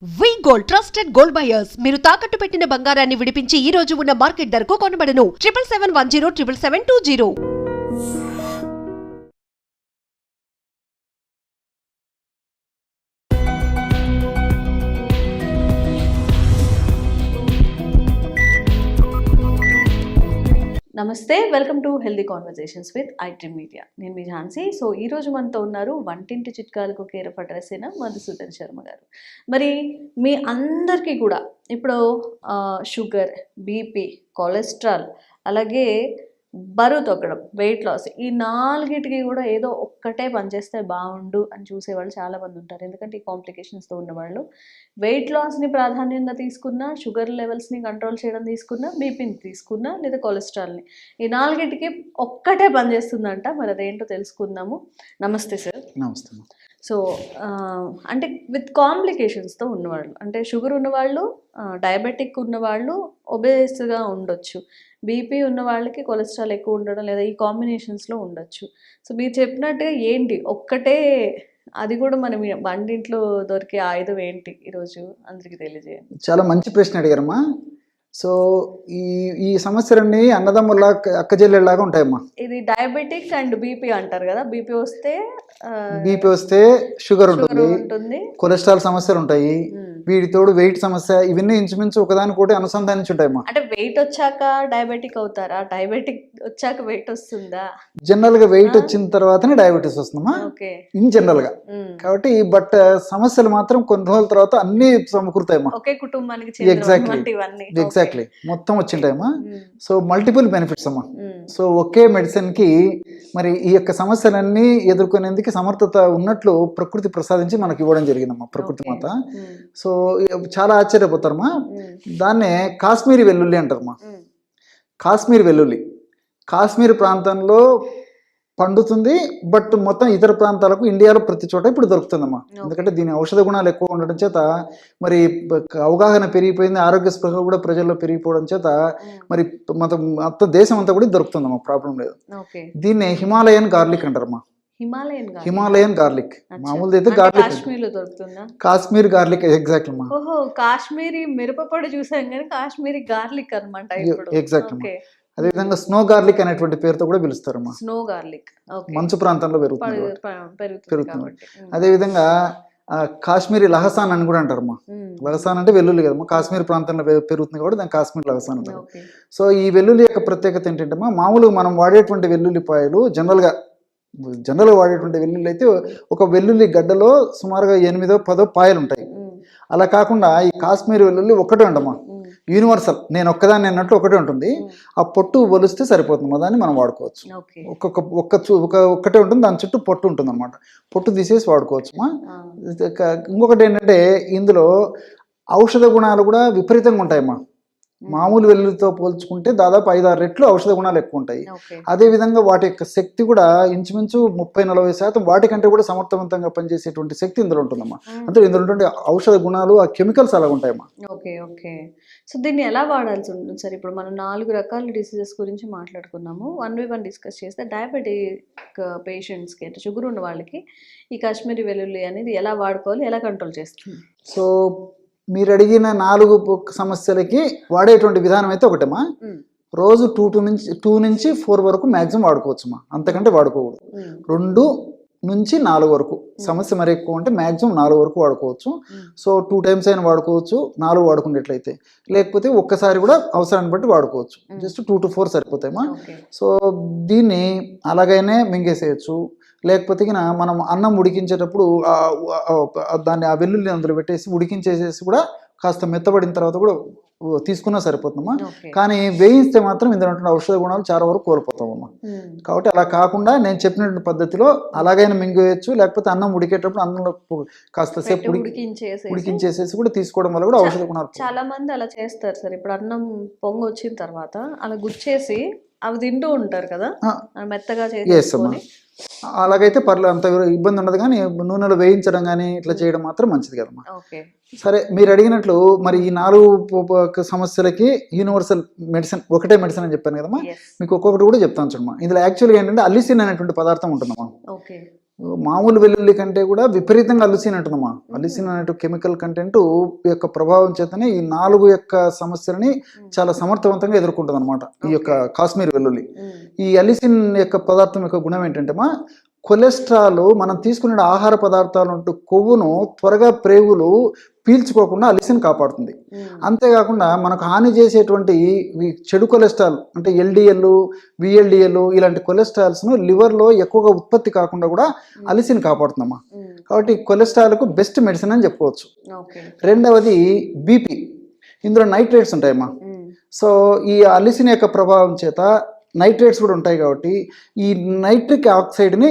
వి gold trusted gold buyers మీరు తాకట్టు పెట్టిన బంగారాన్ని విడిపించి ఈ రోజు ఉన్న మార్కెట్ ధరకు కొనబడను 7771077720. నమస్తే, welcome to healthy conversations with IT media. నేను మీ ఝాన్సీ. సో ఈరోజు మనతో ఉన్నారు వంటింటి చిట్కాలకు కేర్ ఆఫ్ అడ్రస్ అయిన మధుసూదన్ శర్మ గారు. మరి మీ అందరికీ కూడా ఇప్పుడు షుగర్, బీపీ, కొలెస్ట్రాల్, అలాగే బరువు తగ్గడం, వెయిట్ లాస్, ఈ నాలుగిటికి కూడా ఏదో ఒక్కటే పనిచేస్తే బాగుండు అని చూసేవాళ్ళు చాలామంది ఉంటారు. ఎందుకంటే ఈ కాంప్లికేషన్స్తో ఉన్నవాళ్ళు వెయిట్ లాస్ని ప్రాధాన్యంగా తీసుకున్నా, షుగర్ లెవెల్స్ని కంట్రోల్ చేయడం తీసుకున్నా, బీపీని తీసుకున్నా, లేదా కొలెస్ట్రాల్ని, ఈ నాలుగిటికి ఒక్కటే పనిచేస్తుందంట. మరి అదేంటో తెలుసుకుందాము. నమస్తే సార్. నమస్తే. సో అంటే విత్ కాంప్లికేషన్స్తో ఉన్నవాళ్ళు, అంటే షుగర్ ఉన్నవాళ్ళు, డయాబెటిక్ ఉన్నవాళ్ళు ఒబేస్గా ఉండొచ్చు, బీపీ ఉన్న వాళ్ళకి కొలెస్ట్రాల్ ఎక్కువ ఉండడం, లేదా ఈ కాంబినేషన్స్లో ఉండొచ్చు. సో మీరు చెప్పినట్టుగా ఏంటి ఒక్కటే, అది కూడా మనం వంటింట్లో దొరికే ఆయుధం ఏంటి ఈరోజు అందరికీ తెలియజేయండి. చాలా మంచి ప్రశ్న అడిగారమ్మా. సో ఈ సమస్యలన్నీ అన్నదమ్ముల అక్కజెల్లెలాగా ఉంటాయమ్మా. ఇది డయాబెటిక్ అండ్ బీపీ అంటారు కదా. బీపీ వస్తే షుగర్ ఉంటుంది, కొలెస్ట్రాల్ సమస్యలు ఉంటాయి, వీటితోడు వెయిట్ సమస్య, ఇవన్నీ ఇంచుమించు ఒకదానికోటి అనుసంధానించి ఉంటాయమ్మా. అంటే వెయిట్ వచ్చాక డయాబెటిక్ అవుతారా? డయాబెటిక్ వచ్చాక వెయిట్ వస్తుందా? జనరల్ గా వెయిట్ వచ్చిన తర్వాతనే డయాబెటీస్ వస్తుందమ్మా ఇన్ జనరల్ గా. కాబట్టి బట్ సమస్యలు మాత్రం కొన్ని రోజుల తర్వాత అన్ని సమకూరుతాయమ్మా. ఒకే కుటుంబానికి ఎగ్జాక్ట్లీ మొత్తం వచ్చింటాయమ్మా. సో మల్టిపుల్ బెనిఫిట్స్ అమ్మా. సో ఒకే మెడిసిన్ కి మరి ఈ యొక్క సమస్యలన్నీ ఎదుర్కొనేందుకు సమర్థత ఉన్నట్లు ప్రకృతి ప్రసాదించి మనకి ఇవ్వడం జరిగిందమ్మా, ప్రకృతి మాత. సో చాలా ఆశ్చర్యపోతారమ్మా. దాన్నే కాశ్మీరీ వెల్లుల్లి అంటారమ్మా. కాశ్మీర్ ప్రాంతంలో పండుతుంది, బట్ మొత్తం ఇతర ప్రాంతాలకు ఇండియాలో ప్రతి చోట ఇప్పుడు దొరుకుతుందమ్మా. ఎందుకంటే దీని ఔషధ గుణాలు ఎక్కువ ఉండడం చేత మరి అవగాహన పెరిగిపోయింది, ఆరోగ్య స్పృహ కూడా ప్రజల్లో పెరిగిపోవడం చేత మరి మొత్తం దేశం అంతా కూడా దొరుకుతుందమ్మా, ప్రాబ్లం లేదు. దీన్ని హిమాలయన్ గార్లిక్ అంటారమ్మా. హిమాలయన్ గార్లిక్ మామూలుది అయితే గార్లిక్, కాశ్మీర్ గార్లిక్ ఎగ్జాక్ట్ అమ్మా. కాశ్మీరీ మిరపపొడి చూసాం కానీ కాశ్మీరీ గార్లిక్ అన్నమాట. ఎగ్జాక్ట్ అమ్మా. అదేవిధంగా స్నో గార్లిక్ అనేటువంటి పేరుతో కూడా పిలుస్తారమ్మా. స్నో గార్లిక్ మంచు ప్రాంతంలో పెరుగుతుంది. అదేవిధంగా కాశ్మీరీ లహసాన్ అని కూడా అంటారమ్మా. లహసాన్ అంటే వెల్లుల్లి కదమ్మా, కాశ్మీర్ ప్రాంతంలో పెరుగుతుంది కాబట్టి దాన్ని కాశ్మీర్ లహసాన్ అంటారు. సో ఈ వెల్లుల్లి యొక్క ప్రత్యేకత ఏంటంటే మామూలుగా మనం వాడేటువంటి వెల్లుల్లిపాయలు జనరల్గా వాడేటువంటి వెల్లుల్లి అయితే ఒక వెల్లుల్లి గడ్డలో సుమారుగా 8-10 పాయలు ఉంటాయి. అలా కాకుండా ఈ కాశ్మీర్ వెల్లుల్లి ఒక్కటే ఉండమ్మా, యూనివర్సల్, నేను ఒక్కదాన్ని అన్నట్లు ఒకటే ఉంటుంది. ఆ పొట్టు ఒలిస్తే సరిపోతుంది, దాన్ని మనం వాడుకోవచ్చు. ఒక్కటే ఉంటుంది, దాని చుట్టూ పొట్టు ఉంటుంది అనమాట. పొట్టు తీసేసి వాడుకోవచ్చు. ఇంకొకటి ఏంటంటే ఇందులో ఔషధ గుణాలు కూడా విపరీతంగా ఉంటాయమ్మా. మామూలు వెల్లుల్లితో పోల్చుకుంటే దాదాపు 5-6 రెట్లు ఔషధ గుణాలు ఎక్కువ ఉంటాయి. అదేవిధంగా వాటి యొక్క శక్తి కూడా ఇంచుమించు 30-40% వాటికంటే కూడా సమర్థవంతంగా పనిచేసేటువంటి శక్తి ఇందులో ఉంటుందమ్మా. అంటే ఇందులో ఉంటుండే ఔషధ గుణాలు, ఆ కెమికల్స్ అలా ఉంటాయమ్మా. ఓకే. సో దీన్ని ఎలా వాడాల్సి ఉంటుంది సార్? ఇప్పుడు మనం 4 రకాల డిసీజెస్ గురించి మాట్లాడుకున్నాము. 1 by 1 డిస్కస్ చేస్తే డయాబెటిక్ పేషెంట్స్కి, అంటే షుగర్ ఉన్న వాళ్ళకి ఈ కాశ్మీరీ వెల్లుల్లి అనేది ఎలా వాడుకోవాలి, ఎలా కంట్రోల్ చేస్తుంది? సో మీరు అడిగిన 4 సమస్యలకి వాడేటువంటి విధానం అయితే ఒకటేమా, రోజు 2 నుంచి 4 వరకు మ్యాక్సిమం వాడుకోవచ్చుమా, అంతకంటే వాడుకోకూడదు. 2 నుంచి 4 వరకు, సమస్య మరి ఎక్కువ అంటే మ్యాక్సిమం 4 వరకు వాడుకోవచ్చు. సో 2 times అయినా వాడుకోవచ్చు 4 వాడుకునేట్లయితే, లేకపోతే ఒక్కసారి కూడా అవసరాన్ని బట్టి వాడుకోవచ్చు. Just 2 to 4 సరిపోతాయమ్మా. సో దీన్ని అలాగైనా మింగేసేయచ్చు, లేకపోతే మనం అన్నం ఉడికించేటప్పుడు దాన్ని ఆ వెల్లుల్లి అందులో పెట్టేసి ఉడికించేసేసి కూడా కాస్త మెత్తబడిన తర్వాత కూడా తీసుకున్నా సరిపోతుందమ్మా. కానీ వేయిస్తే మాత్రం ఇందులో ఉంటున్న ఔషధ గుణాలు చాలా వరకు కోల్పోతామమ్మా. కాబట్టి అలా కాకుండా నేను చెప్పినటువంటి పద్ధతిలో అలాగైనా మింగేయచ్చు, లేకపోతే అన్నం ఉడికేటప్పుడు అన్నంలో కాస్త సేపు ఉడికించేసేసి కూడా తీసుకోవడం వల్ల కూడా ఔషధ గుణాలు. చాలా మంది అలా చేస్తారు సార్. ఇప్పుడు అన్నం పొంగి వచ్చిన తర్వాత అలా గుచ్చేసి అవి తింటూ ఉంటారు కదా, మెత్తగా చేసుకొని. అలాగైతే పర్లేదు, అంత ఇబ్బంది ఉండదు. కానీ నూనెలో వేయించడం కానీ ఇట్లా చేయడం మాత్రం మంచిది కదమ్మా. సరే, మీరు అడిగినట్లు మరి ఈ 4 సమస్యలకి యూనివర్సల్ మెడిసిన్ ఒకటే మెడిసిన్ అని చెప్పాను కదమ్మా. మీకు ఒక్కొక్కటి కూడా చెప్తాను చూడమ్మా. ఇందులో యాక్చువల్గా ఏంటంటే అల్లిసిన్ అనేటువంటి పదార్థం ఉంటుందమ్మా. మామూలు వెల్లుల్లి కంటే కూడా విపరీతంగా అలిసిన్ అంటుందమ్మా. అలిసిన్ అనే కెమికల్ కంటెంట్ యొక్క ప్రభావం చేతనే ఈ 4 యొక్క సమస్యలని చాలా సమర్థవంతంగా ఎదుర్కొంటుంది అనమాట ఈ యొక్క కాశ్మీర్ వెల్లుల్లి. ఈ అలిసిన్ యొక్క పదార్థం యొక్క గుణం ఏంటంటే కొలెస్ట్రాల్ మనం తీసుకునే ఆహార పదార్థాలు ఉంటూ కొవ్వును త్వరగా ప్రేగులు పీల్చుకోకుండా అలిసిన్ కాపాడుతుంది. అంతేకాకుండా మనకు హాని చేసేటువంటి చెడు కొలెస్ట్రాల్ అంటే ఎల్డిఎల్, విఎల్డిఎల్ ఇలాంటి కొలెస్ట్రాల్స్ను లివర్లో ఎక్కువగా ఉత్పత్తి కాకుండా కూడా అలిసిన్ కాపాడుతుందమ్మా. కాబట్టి కొలెస్ట్రాల్కు బెస్ట్ మెడిసిన్ అని చెప్పుకోవచ్చు. రెండవది బీపీ. ఇందులో నైట్రేట్స్ ఉంటాయమ్మా. సో ఈ అలిసిన్ యొక్క ప్రభావం చేత నైట్రేట్స్ కూడా ఉంటాయి కాబట్టి ఈ నైట్రిక్ ఆక్సైడ్ని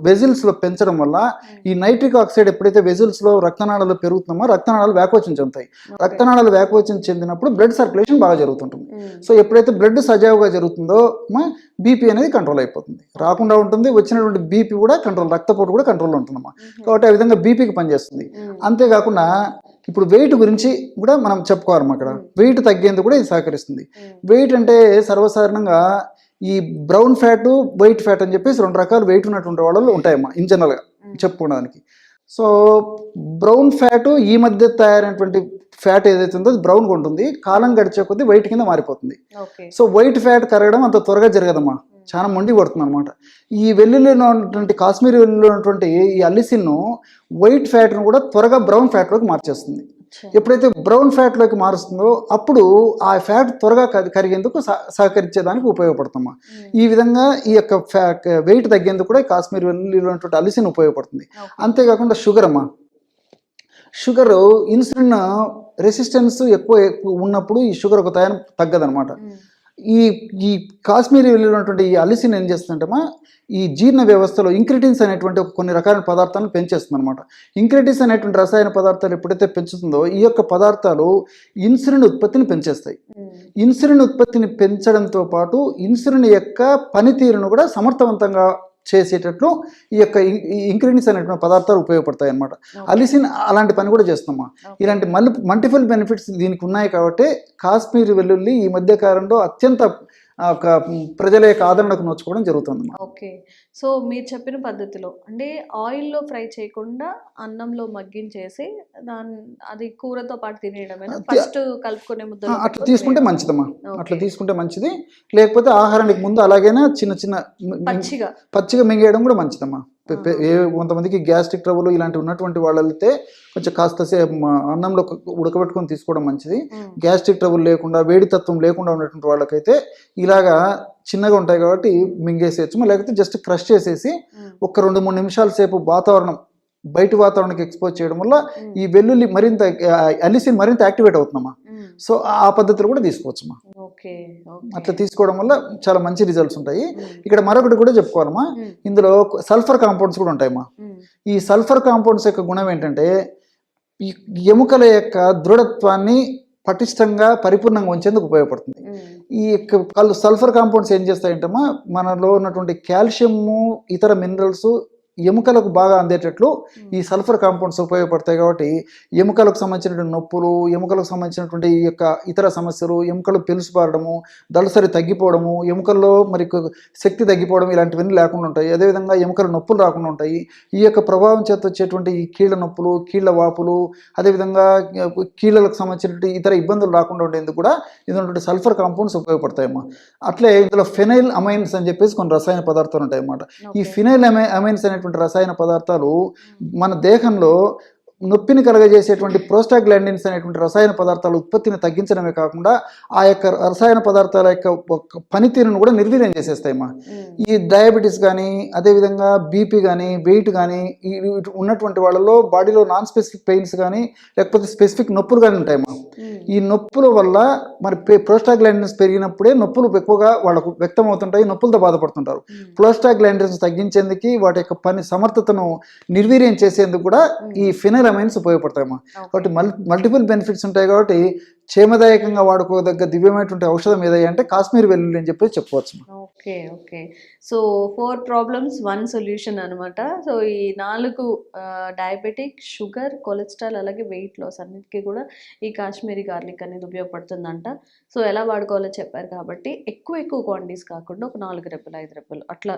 వెజిల్స్లో పెంచడం వల్ల ఈ నైట్రిక్ ఆక్సైడ్ ఎప్పుడైతే వెజిల్స్లో రక్తనాళాలు పెరుగుతున్నామో రక్తనాళాలు వ్యాకోచం చెందుతాయి. రక్తనాళాలు వ్యాకోచం చెందినప్పుడు బ్లడ్ సర్క్యులేషన్ బాగా జరుగుతుంటుంది. సో ఎప్పుడైతే బ్లడ్ సజావుగా జరుగుతుందో బీపీ అనేది కంట్రోల్ అయిపోతుంది, రాకుండా ఉంటుంది. వచ్చినటువంటి బీపీ కూడా కంట్రోల్, రక్తపోటు కూడా కంట్రోల్లో ఉంటుందమ్మా. కాబట్టి ఆ విధంగా బీపీకి పనిచేస్తుంది. అంతేకాకుండా ఇప్పుడు వెయిట్ గురించి కూడా మనం చెప్పుకోవాలమ్మా. అక్కడ వెయిట్ తగ్గేందుకు కూడా ఇది సహకరిస్తుంది. వెయిట్ అంటే సర్వసాధారణంగా ఈ బ్రౌన్ ఫ్యాట్, వైట్ ఫ్యాట్ అని చెప్పేసి 2 రకాల వెయిట్ ఉన్నటువంటి వాళ్ళు ఉంటాయమ్మా ఇన్ జనరల్గా చెప్పుకోవడానికి. సో బ్రౌన్ ఫ్యాట్ ఈ మధ్య తయారైనటువంటి ఫ్యాట్ ఏదైతే ఉందో అది బ్రౌన్గా ఉంటుంది, కాలం గడిచే కొద్దీ వైట్ కింద మారిపోతుంది. సో వైట్ ఫ్యాట్ కరగడం అంత త్వరగా జరగదమ్మా, చాలా మొండి పడుతుంది అనమాట. ఈ వెల్లుల్లిలో ఉన్నటువంటి కాశ్మీరీ వెల్లుల్లిలో ఉన్నటువంటి ఈ అలిసిన్ వైట్ ఫ్యాట్ను కూడా త్వరగా బ్రౌన్ ఫ్యాట్లోకి మార్చేస్తుంది. ఎప్పుడైతే బ్రౌన్ ఫ్యాట్లోకి మారుస్తుందో అప్పుడు ఆ ఫ్యాట్ త్వరగా కరిగేందుకు సహకరించేదానికి ఉపయోగపడుతుందమ్మా. ఈ విధంగా ఈ యొక్క వెయిట్ తగ్గేందుకు కూడా కాశ్మీర్ వెల్లుల్లిలో ఉన్నటువంటి అలిసిన్ ఉపయోగపడుతుంది. అంతేకాకుండా షుగర్ అమ్మా. షుగర్ ఇన్సులిన్ రెసిస్టెన్స్ ఎక్కువ ఉన్నప్పుడు ఈ షుగర్ ఒక తగ్గదనమాట. ఈ కాశ్మీరీ వెల్లుల్లి ఉన్నటువంటి ఈ అలిసిన్ ఏం చేస్తుందంటమ్మా, ఈ జీర్ణ వ్యవస్థలో ఇంక్రిటిన్స్ అనేటువంటి కొన్ని రకాల పదార్థాలను పెంచేస్తుంది అనమాట. ఇంక్రిటిన్స్ అనేటువంటి రసాయన పదార్థాలు ఎప్పుడైతే పెంచుతుందో ఈ యొక్క పదార్థాలు ఇన్సులిన్ ఉత్పత్తిని పెంచేస్తాయి. ఇన్సులిన్ ఉత్పత్తిని పెంచడంతో పాటు ఇన్సులిన్ యొక్క పనితీరును కూడా సమర్థవంతంగా చేసేటట్లు ఈ యొక్క ఇంగ్రీడియంట్స్ అనేటువంటి పదార్థాలు ఉపయోగపడతాయి అన్నమాట. అలిసిన్ అలాంటి పని కూడా చేస్తామా. ఇలాంటి మల్టిపుల్ బెనిఫిట్స్ దీనికి ఉన్నాయి కాబట్టి కాశ్మీర్ వెల్లుల్లి ఈ మధ్య కాలంలో అత్యంత ప్రజల యొక్క ఆదరణకు నోచుకోవడం జరుగుతుంది. ఓకే, సో మీరు చెప్పిన పద్ధతిలో అంటే ఆయిల్లో ఫ్రై చేయకుండా అన్నంలో మగ్గించేసి అది కూరతో పాటు తినేయడమేనా? ఫస్ట్ కలుపుకునే ముద్ద అట్లా తీసుకుంటే మంచిదమ్మా, అట్లా తీసుకుంటే మంచిది. లేకపోతే ఆహారానికి ముందు అలాగైనా చిన్న చిన్న పచ్చిగా మింగేయడం కూడా మంచిదమ్మా. కొంతమందికి గ్యాస్ట్రిక్ ట్రబుల్ ఇలాంటి ఉన్నటువంటి వాళ్ళైతే కొంచెం కాస్త అన్నంలో ఉడకబెట్టుకొని తీసుకోవడం మంచిది. గ్యాస్ట్రిక్ ట్రబుల్ లేకుండా, వేడి తత్వం లేకుండా ఉన్నటువంటి వాళ్ళకైతే ఇలాగా చిన్నగా ఉంటాయి కాబట్టి మింగేసేయచ్చు. లేకపోతే జస్ట్ క్రష్ చేసేసి ఒక 2-3 నిమిషాల సేపు బయట వాతావరణానికి ఎక్స్పోజ్ చేయడం వల్ల ఈ వెల్లుల్లి మరింత అలిసిన్ మరింత యాక్టివేట్ అవుతుందమ్మా. సో ఆ పద్ధతులు కూడా తీసుకోవచ్చమ్మా. అట్లా తీసుకోవడం వల్ల చాలా మంచి రిజల్ట్స్ ఉంటాయి. ఇక్కడ మరొకటి కూడా చెప్పుకోవాలమ్మా, ఇందులో సల్ఫర్ కాంపౌండ్స్ కూడా ఉంటాయమ్మా. ఈ సల్ఫర్ కాంపౌండ్స్ యొక్క గుణం ఏంటంటే ఈ ఎముకల యొక్క దృఢత్వాన్ని పటిష్టంగా పరిపూర్ణంగా ఉంచేందుకు ఉపయోగపడుతుంది. ఈ సల్ఫర్ కాంపౌండ్స్ ఏం చేస్తాయంటమ్మా, మనలో ఉన్నటువంటి కాల్షియము, ఇతర మినరల్స్ ఎముకలకు బాగా అందేటట్లు ఈ సల్ఫర్ కాంపౌండ్స్ ఉపయోగపడతాయి. కాబట్టి ఎముకలకు సంబంధించినటువంటి నొప్పులు, ఎముకలకు సంబంధించినటువంటి ఈ యొక్క ఇతర సమస్యలు, ఎముకలు పెలుసుపారడము, దళసరి తగ్గిపోవడము, ఎముకల్లో మరి శక్తి తగ్గిపోవడం ఇలాంటివన్నీ లేకుండా ఉంటాయి. అదేవిధంగా ఎముకల నొప్పులు రాకుండా ఉంటాయి. ఈ యొక్క ప్రభావం చేత వచ్చేటువంటి ఈ కీళ్ళ నొప్పులు, కీళ్ళ వాపులు, అదేవిధంగా కీళ్ళకు సంబంధించినటువంటి ఇతర ఇబ్బందులు రాకుండా ఉండేందుకు కూడా ఇందులో సల్ఫర్ కాంపౌండ్స్ ఉపయోగపడతాయమ్మా. అట్లే ఇందులో ఫెనైల్ అమైన్స్ అని చెప్పేసి కొన్ని రసాయన పదార్థాలు ఉంటాయి అన్నమాట. ఈ ఫినైల్ అమైన్స్ అనే రసాయన పదార్థాలు మన దేహంలో నొప్పిని కలగజేసేటువంటి ప్రోస్టాగ్లాండిన్స్ అనేటువంటి రసాయన పదార్థాల ఉత్పత్తిని తగ్గించడమే కాకుండా ఆ యొక్క రసాయన పదార్థాల యొక్క పనితీరును కూడా నిర్వీర్యం చేసేస్తాయమ్మా. ఈ డయాబెటీస్ కానీ, అదేవిధంగా బీపీ కానీ, వెయిట్ కానీ ఉన్నటువంటి వాళ్ళలో బాడీలో నాన్ స్పెసిఫిక్ పెయిన్స్ కానీ లేకపోతే స్పెసిఫిక్ నొప్పులు కానీ ఉంటాయమ్మా. ఈ నొప్పుల వల్ల మరి ప్రోస్టాగ్లాండిన్స్ పెరిగినప్పుడే నొప్పులు ఎక్కువగా వాళ్ళకు వ్యక్తం అవుతుంటాయి, నొప్పులతో బాధపడుతుంటారు. ప్రోస్టాగ్లాండిన్స్ తగ్గించేందుకు వాటి యొక్క పని సమర్థతను నిర్వీర్యం చేసేందుకు కూడా ఈ ఫినైల్ అమైన్స్ ఉపయోగపడతాయమ్మా. కాబట్టి మల్టిపుల్ బెనిఫిట్స్ ఉంటాయి. కాబట్టి క్షేమదాయకంగా వాడుకోదగ్గ దివ్యమైనటువంటి ఔషధం ఏదైనా అంటే కాశ్మీర్ వెల్లుల్లి అని చెప్పి చెప్పుకోవచ్చు. Okay okay. So 4 problems 1 solution అనమాట. సో ఈ 4 డయాబెటిక్, షుగర్, కొలెస్ట్రాల్ అలాగే వెయిట్ లాస్ అన్నిటికీ కూడా ఈ కాశ్మీరీ గార్లిక్ అనేది ఉపయోగపడుతుందంట. సో ఎలా వాడుకోవాలో చెప్పారు కాబట్టి ఎక్కువ క్వాంటిటీస్ కాకుండా ఒక 4 రెబ్బలు 5 రెబ్బలు అట్లా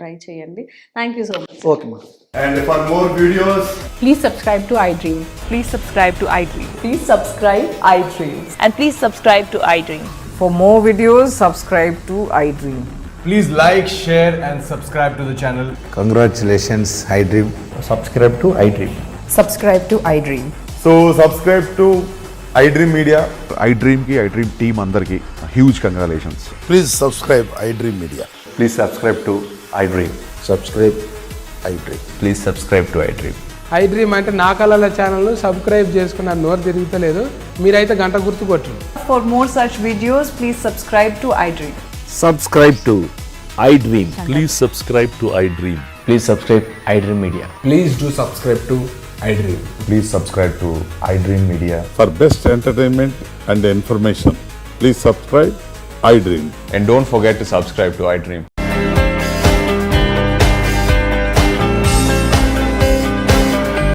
ట్రై చేయండి. Thank you so much. Okay మా. And for more videos, Please subscribe to iDream. Please subscribe to iDream. Please subscribe iDream. And please subscribe to iDream. For more videos, subscribe to iDream. please like, share, and subscribe to the channel. Congratulations, iDream. subscribe to iDream. Subscribe to iDream. So subscribe to iDream Media. iDream team అందరికి huge congratulations. Please subscribe iDream Media. Please subscribe to iDream. Subscribe iDream. Please subscribe to iDream. iDream అంటే నా కళల ఛానల్ను subscribe చేసుకున్న నోరు తిరుగుతలేదు, మీరైతే గంట గుర్తు కొట్టండి. For more such videos, please subscribe to iDream. Subscribe to iDream. Please subscribe to iDream. Please subscribe iDream Media. Please do subscribe to iDream. Please subscribe to iDream Media. For best entertainment and information, please subscribe iDream. And don't forget to subscribe to iDream.